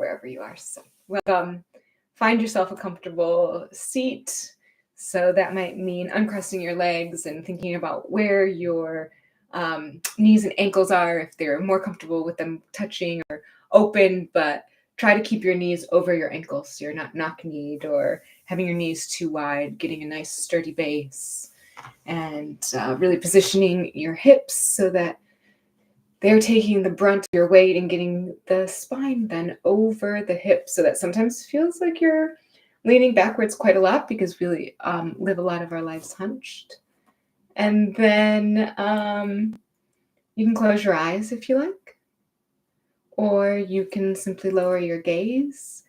wherever you are. So welcome. Find yourself a comfortable seat. So that might mean uncrossing your legs and thinking about where your knees and ankles are, if they're more comfortable with them touching or open, but try to keep your knees over your ankles so you're not knock-kneed or having your knees too wide, getting a nice sturdy base, and really positioning your hips so that they're taking the brunt of your weight and getting the spine then over the hips, so that sometimes feels like you're leaning backwards quite a lot because we live a lot of our lives hunched. And then you can close your eyes if you like, or you can simply lower your gaze,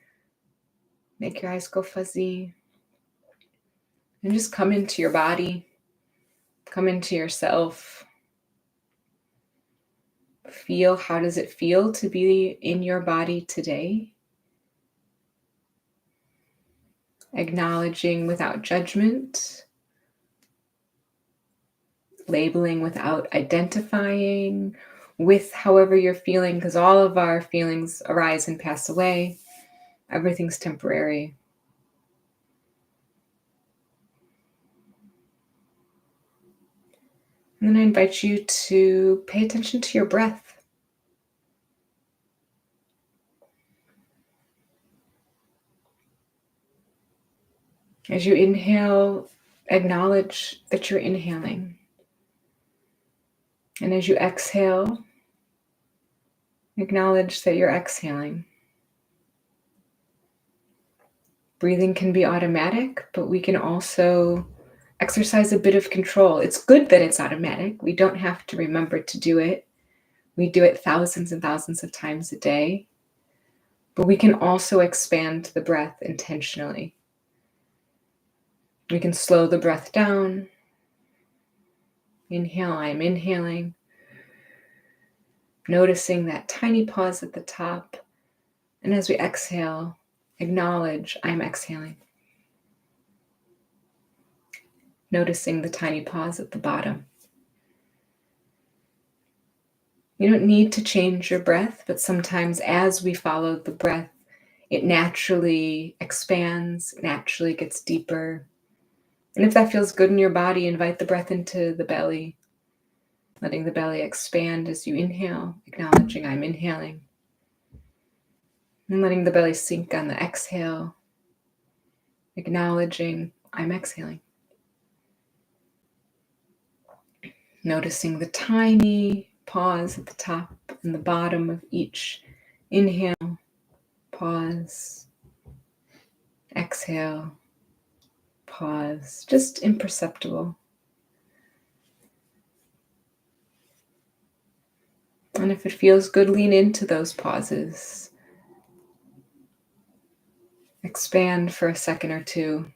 make your eyes go fuzzy, and just come into your body, come into yourself. Feel, how does it feel to be in your body today? Acknowledging without judgment, labeling without identifying with however you're feeling, because all of our feelings arise and pass away. Everything's temporary. And then I invite you to pay attention to your breath. As you inhale, acknowledge that you're inhaling. And as you exhale, acknowledge that you're exhaling. Breathing can be automatic, but we can also exercise a bit of control. It's good that it's automatic. We don't have to remember to do it. We do it thousands and thousands of times a day. But we can also expand the breath intentionally. We can slow the breath down. Inhale, I'm inhaling. Noticing that tiny pause at the top. And as we exhale, acknowledge I'm exhaling. Noticing the tiny pause at the bottom. You don't need to change your breath, but sometimes as we follow the breath, it naturally expands, naturally gets deeper. And if that feels good in your body, invite the breath into the belly, letting the belly expand as you inhale, acknowledging I'm inhaling. And letting the belly sink on the exhale, acknowledging I'm exhaling. Noticing the tiny pause at the top and the bottom of each inhale, pause, exhale, pause, just imperceptible. And if it feels good, lean into those pauses. Expand for a second or two.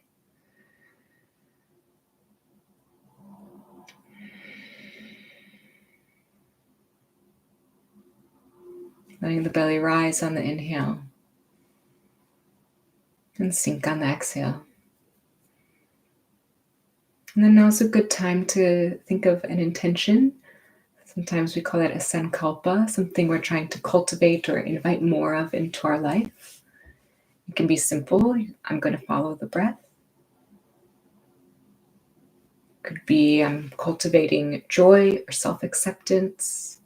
Letting the belly rise on the inhale and sink on the exhale. And then now's a good time to think of an intention. Sometimes we call that a sankalpa, something we're trying to cultivate or invite more of into our life. It can be simple. I'm going to follow the breath. It could be I'm cultivating joy or self-acceptance.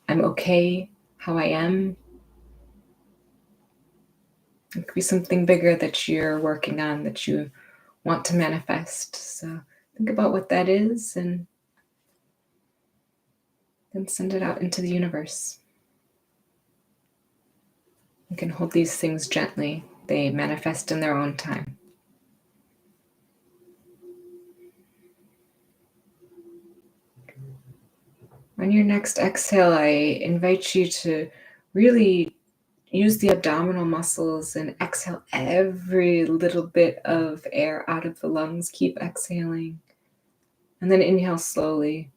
I'm okay how I am. It could be something bigger that you're working on, that you want to manifest. So think about what that is and then send it out into the universe. You can hold these things gently. They manifest in their own time. On your next exhale, I invite you to really use the abdominal muscles and exhale every little bit of air out of the lungs. Keep exhaling. And then inhale slowly,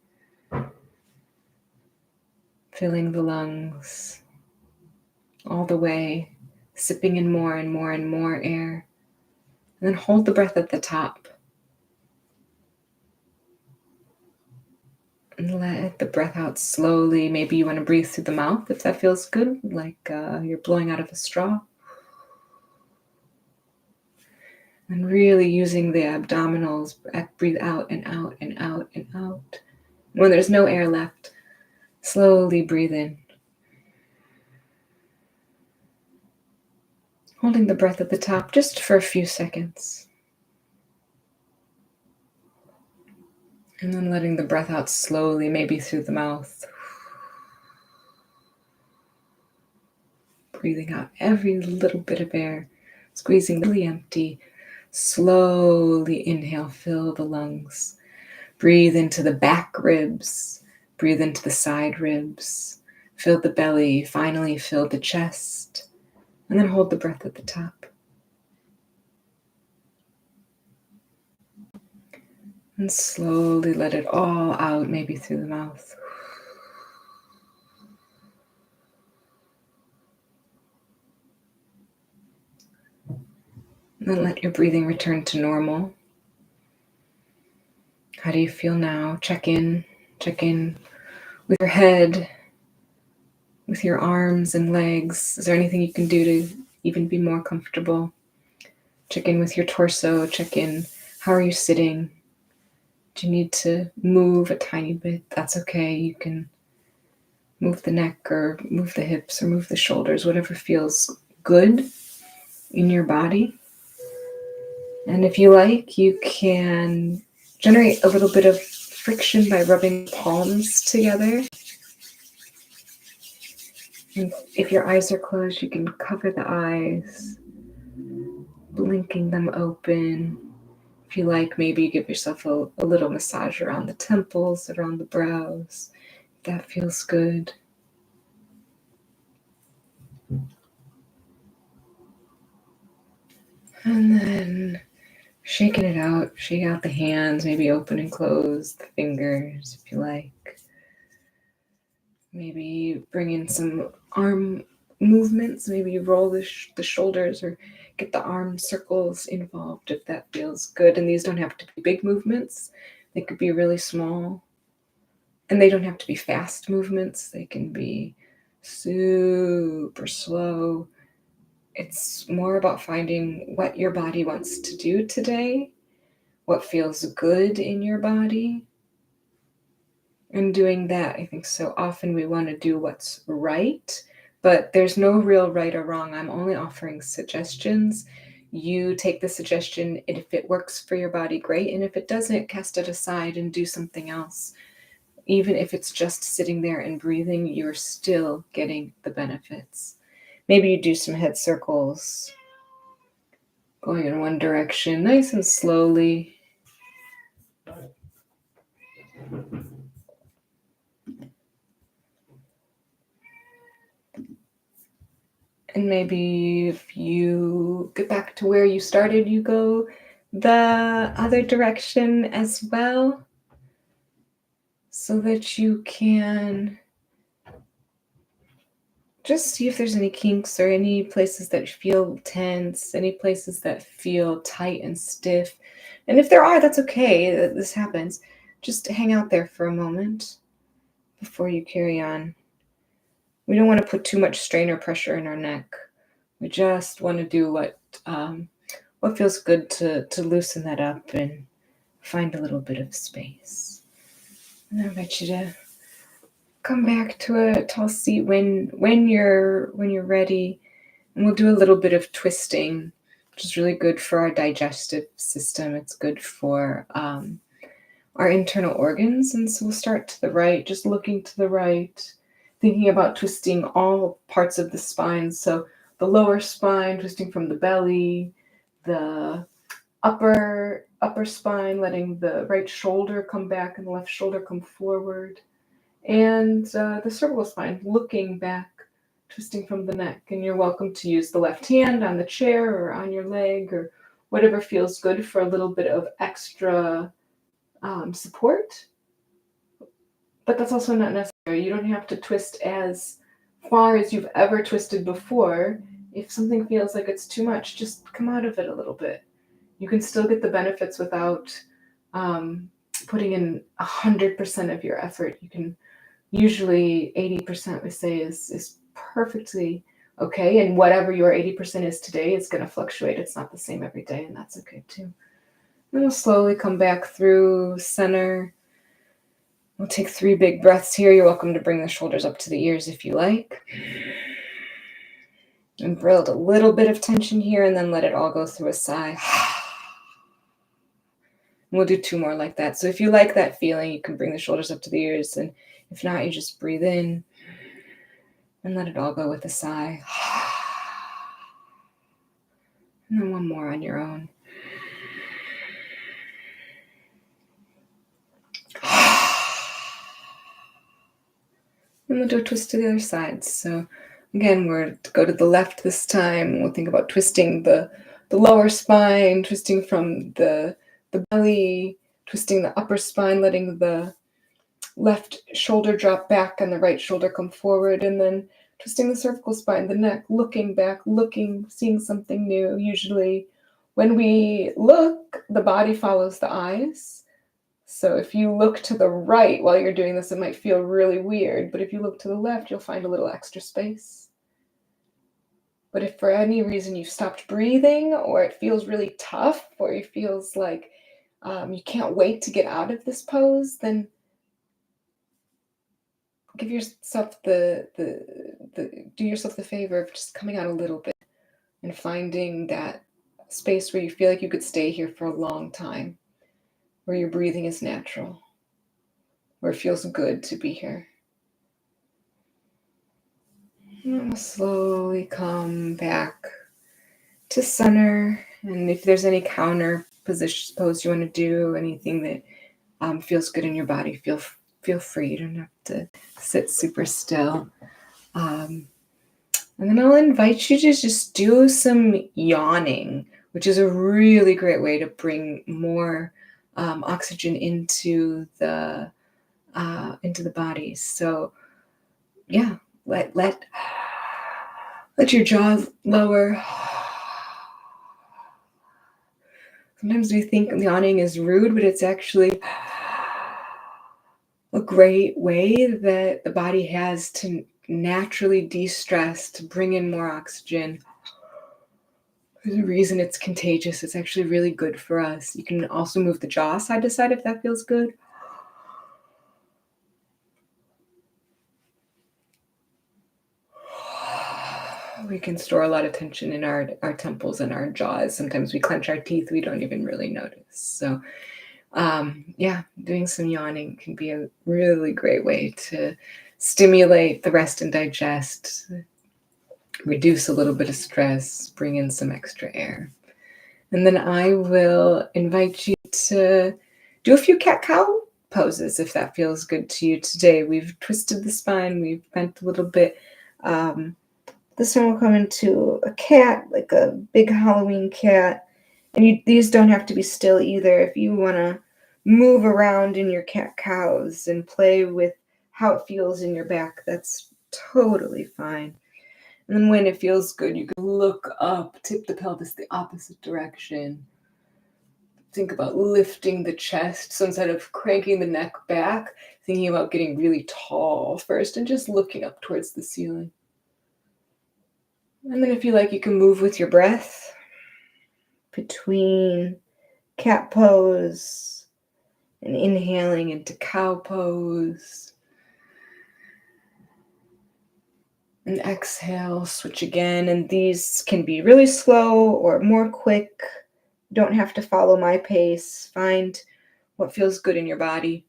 filling the lungs all the way, sipping in more and more and more air. And then hold the breath at the top. And let the breath out slowly. Maybe you want to breathe through the mouth if that feels good, like you're blowing out of a straw. And really using the abdominals, breathe out and out and out and out. When there's no air left, slowly breathe in. Holding the breath at the top just for a few seconds. And then letting the breath out slowly, maybe through the mouth. Breathing out every little bit of air, squeezing really empty. Slowly inhale, fill the lungs. Breathe into the back ribs. Breathe into the side ribs. Fill the belly, finally fill the chest. And then hold the breath at the top. And slowly let it all out, maybe through the mouth. And then let your breathing return to normal. How do you feel now? Check in with your head, with your arms and legs. Is there anything you can do to even be more comfortable? Check in with your torso. Check in. How are you sitting? Do you need to move a tiny bit? That's okay. You can move the neck or move the hips or move the shoulders, whatever feels good in your body. And if you like, you can generate a little bit of friction by rubbing palms together. And if your eyes are closed, you can cover the eyes, blinking them open. If you like, maybe give yourself a little massage around the temples, around the brows. If that feels good. And then shaking it out, shake out the hands, maybe open and close the fingers if you like. Maybe bring in some arm movements, maybe you roll the shoulders or get the arm circles involved if that feels good. And these don't have to be big movements. They could be really small. And they don't have to be fast movements. They can be super slow. It's more about finding what your body wants to do today, what feels good in your body. And doing that, I think so often we want to do what's right, but there's no real right or wrong. I'm only offering suggestions. You take the suggestion, and if it works for your body, great. And if it doesn't, cast it aside and do something else. Even if it's just sitting there and breathing, you're still getting the benefits. Maybe you do some head circles, going in one direction, nice and slowly. And maybe if you get back to where you started, you go the other direction as well, so that you can just see if there's any kinks or any places that feel tense, any places that feel tight and stiff. And if there are, that's okay. This happens. Just hang out there for a moment before you carry on. We don't want to put too much strain or pressure in our neck. We just want to do what feels good to loosen that up and find a little bit of space. And I invite you to come back to a tall seat when you're ready, and we'll do a little bit of twisting, which is really good for our digestive system. It's good for our internal organs. And so we'll start to the right, just looking to the right, thinking about twisting all parts of the spine. So the lower spine, twisting from the belly, the upper spine, letting the right shoulder come back and the left shoulder come forward. And the cervical spine, looking back, twisting from the neck. And you're welcome to use the left hand on the chair or on your leg or whatever feels good for a little bit of extra support. But that's also not necessary. You don't have to twist as far as you've ever twisted before. If something feels like it's too much, just come out of it a little bit. You can still get the benefits without putting in 100% of your effort. You can usually 80%, we say, is perfectly Okay, and whatever your 80% is today, it's going to fluctuate. It's not the same every day, and that's okay too. And we'll slowly come back through center. We'll take 3 big breaths here. You're welcome to bring the shoulders up to the ears if you like. And build a little bit of tension here, and then let it all go through a sigh. We'll do 2 more like that. So if you like that feeling, you can bring the shoulders up to the ears, and if not, you just breathe in and let it all go with a sigh. And then 1 more on your own. And we'll do a twist to the other side. So again, we're to go to the left this time. We'll think about twisting the lower spine, twisting from the belly, twisting the upper spine, letting the left shoulder drop back and the right shoulder come forward, and then twisting the cervical spine, the neck, looking back, seeing something new. Usually when we look, the body follows the eyes. So if you look to the right while you're doing this, it might feel really weird. But if you look to the left, you'll find a little extra space. But if for any reason you've stopped breathing, or it feels really tough, or it feels like you can't wait to get out of this pose, then give yourself do yourself the favor of just coming out a little bit and finding that space where you feel like you could stay here for a long time, where your breathing is natural, where it feels good to be here. And we'll slowly come back to center. And if there's any counter position pose you want to do, anything that feels good in your body, feel free. You don't have to sit super still. And then I'll invite you to just do some yawning, which is a really great way to bring more oxygen into the body. So yeah, let your jaw lower. Sometimes we think yawning is rude, but it's actually a great way that the body has to naturally de-stress, to bring in more oxygen. There's a reason it's contagious. It's actually really good for us. You can also move the jaw side to side if that feels good. We can store a lot of tension in our temples and our jaws. Sometimes we clench our teeth. We don't even really notice. So doing some yawning can be a really great way to stimulate the rest and digest, reduce a little bit of stress, bring in some extra air. And then I will invite you to do a few cat-cow poses if that feels good to you today. We've twisted the spine, we've bent a little bit. This one will come into a cat, like a big Halloween cat. And these don't have to be still either. If you want to move around in your cat-cows and play with how it feels in your back, that's totally fine. And then when it feels good, you can look up, tip the pelvis the opposite direction. Think about lifting the chest. So instead of cranking the neck back, thinking about getting really tall first and just looking up towards the ceiling. And then if you like, you can move with your breath between cat pose and inhaling into cow pose. And exhale, switch again. And these can be really slow or more quick. You don't have to follow my pace. Find what feels good in your body.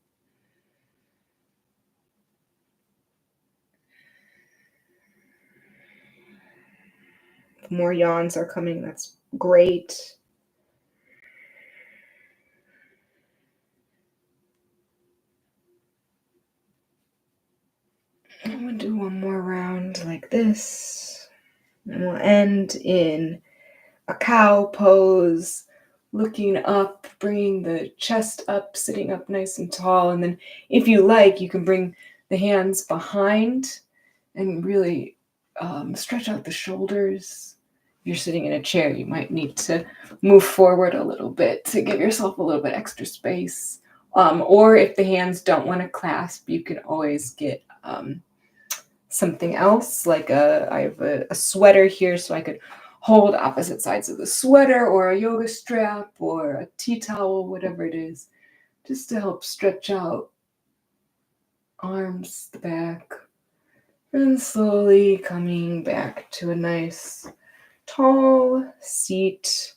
If more yawns are coming, that's great. I'm going to do one more round like this. And we'll end in a cow pose, looking up, bringing the chest up, sitting up nice and tall. And then if you like, you can bring the hands behind and really stretch out the shoulders. If you're sitting in a chair, you might need to move forward a little bit to give yourself a little bit extra space. Or if the hands don't want to clasp, you can always get something else, like I have a sweater here, so I could hold opposite sides of the sweater, or a yoga strap, or a tea towel, whatever it is, just to help stretch out arms, the back, and slowly coming back to a nice tall seat.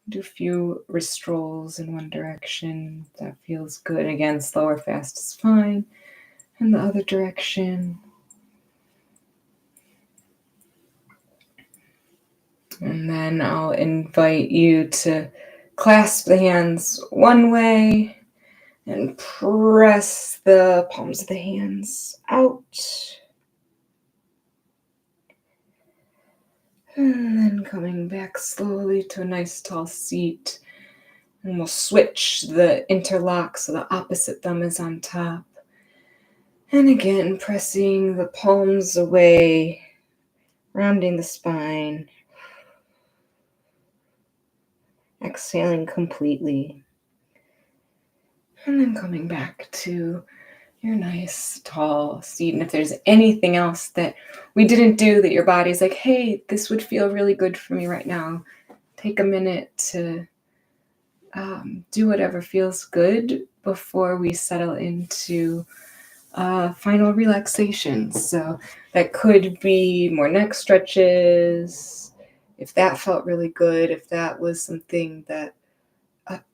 Do a few wrist strolls in one direction. That feels good. Again, slow or fast is fine. And the other direction. And then I'll invite you to clasp the hands one way and press the palms of the hands out. And then coming back slowly to a nice tall seat. And we'll switch the interlock so the opposite thumb is on top. And again, pressing the palms away, rounding the spine. Exhaling completely. And then coming back to your nice tall seat. And if there's anything else that we didn't do that your body's like, hey, this would feel really good for me right now, take a minute to do whatever feels good before we settle into final relaxation. So that could be more neck stretches, if that felt really good, if that was something that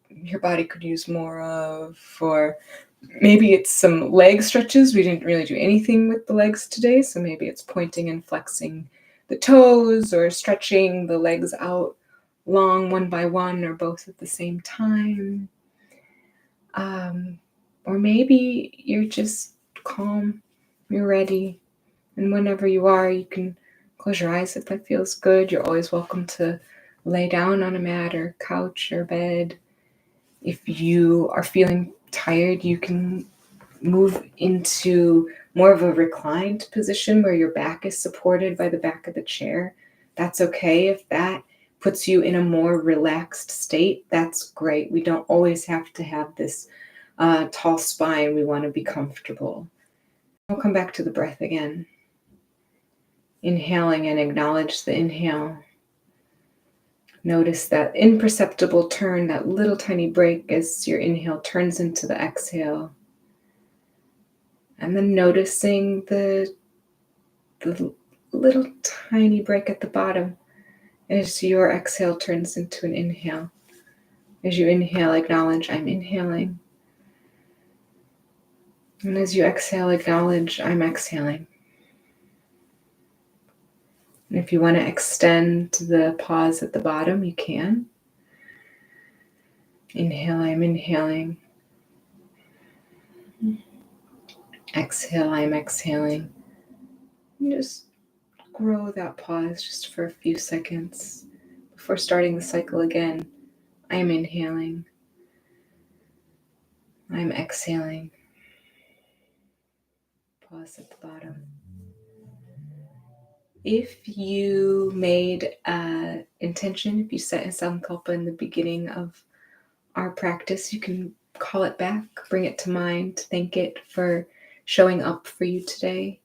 your body could use more of, or maybe it's some leg stretches. We didn't really do anything with the legs today, so maybe it's pointing and flexing the toes or stretching the legs out long one by one or both at the same time. Or maybe you're just calm, you're ready, and whenever you are, you can close your eyes if that feels good. You're always welcome to lay down on a mat or couch or bed. If you are feeling tired, you can move into more of a reclined position where your back is supported by the back of the chair. That's okay. If that puts you in a more relaxed state, that's great. We don't always have to have this tall spine. We want to be comfortable. We'll come back to the breath again. Inhaling and acknowledge the inhale. Notice that imperceptible turn, that little tiny break as your inhale turns into the exhale. And then noticing the little tiny break at the bottom as your exhale turns into an inhale. As you inhale, acknowledge, I'm inhaling. And as you exhale, acknowledge, I'm exhaling. And if you want to extend the pause at the bottom, you can. Inhale, I'm inhaling. Exhale, I'm exhaling. And just grow that pause just for a few seconds before starting the cycle again. I'm inhaling. I'm exhaling. Pause at the bottom. If you made an intention, if you set a sankalpa in the beginning of our practice, you can call it back, bring it to mind, thank it for showing up for you today,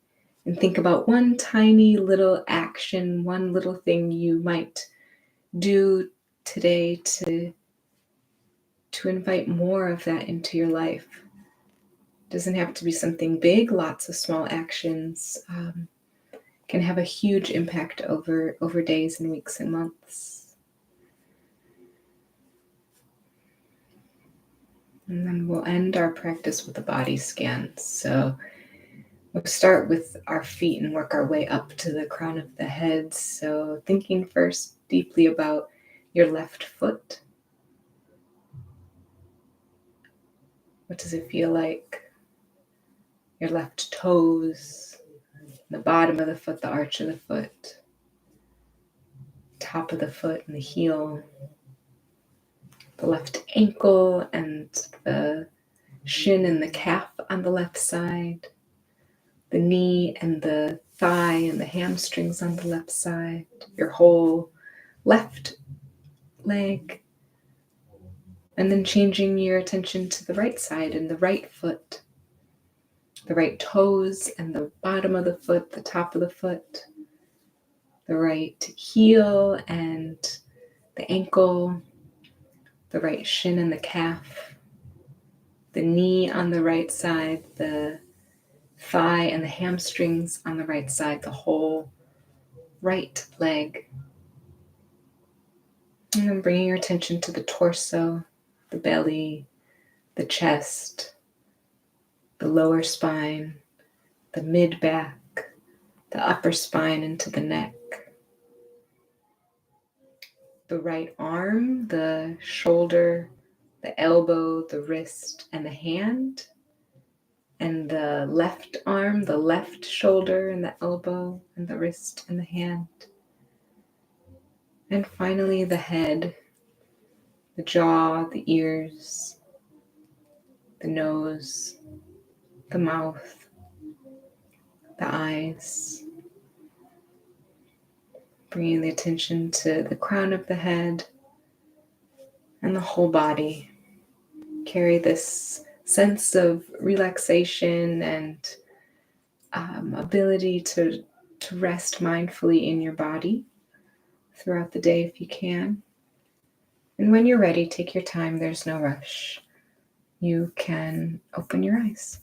and think about one tiny little action, one little thing you might do today to invite more of that into your life. It doesn't have to be something big. Lots of small actions can have a huge impact over days and weeks and months. And then we'll end our practice with a body scan. So we'll start with our feet and work our way up to the crown of the head. So thinking first deeply about your left foot. What does it feel like? Your left toes, the bottom of the foot, the arch of the foot, top of the foot and the heel, the left ankle and the shin and the calf on the left side, the knee and the thigh and the hamstrings on the left side, your whole left leg, and then changing your attention to the right side and the right foot, the right toes and the bottom of the foot, the top of the foot, the right heel and the ankle, the right shin and the calf, the knee on the right side, the thigh and the hamstrings on the right side, the whole right leg. And then bringing your attention to the torso, the belly, the chest, the lower spine, the mid-back, the upper spine into the neck, the right arm, the shoulder, the elbow, the wrist, and the hand, and the left arm, the left shoulder, and the elbow, and the wrist, and the hand. And finally, the head, the jaw, the ears, the nose, the mouth, the eyes. Bringing the attention to the crown of the head and the whole body. Carry this sense of relaxation and ability to rest mindfully in your body throughout the day if you can. And when you're ready, take your time. There's no rush. You can open your eyes.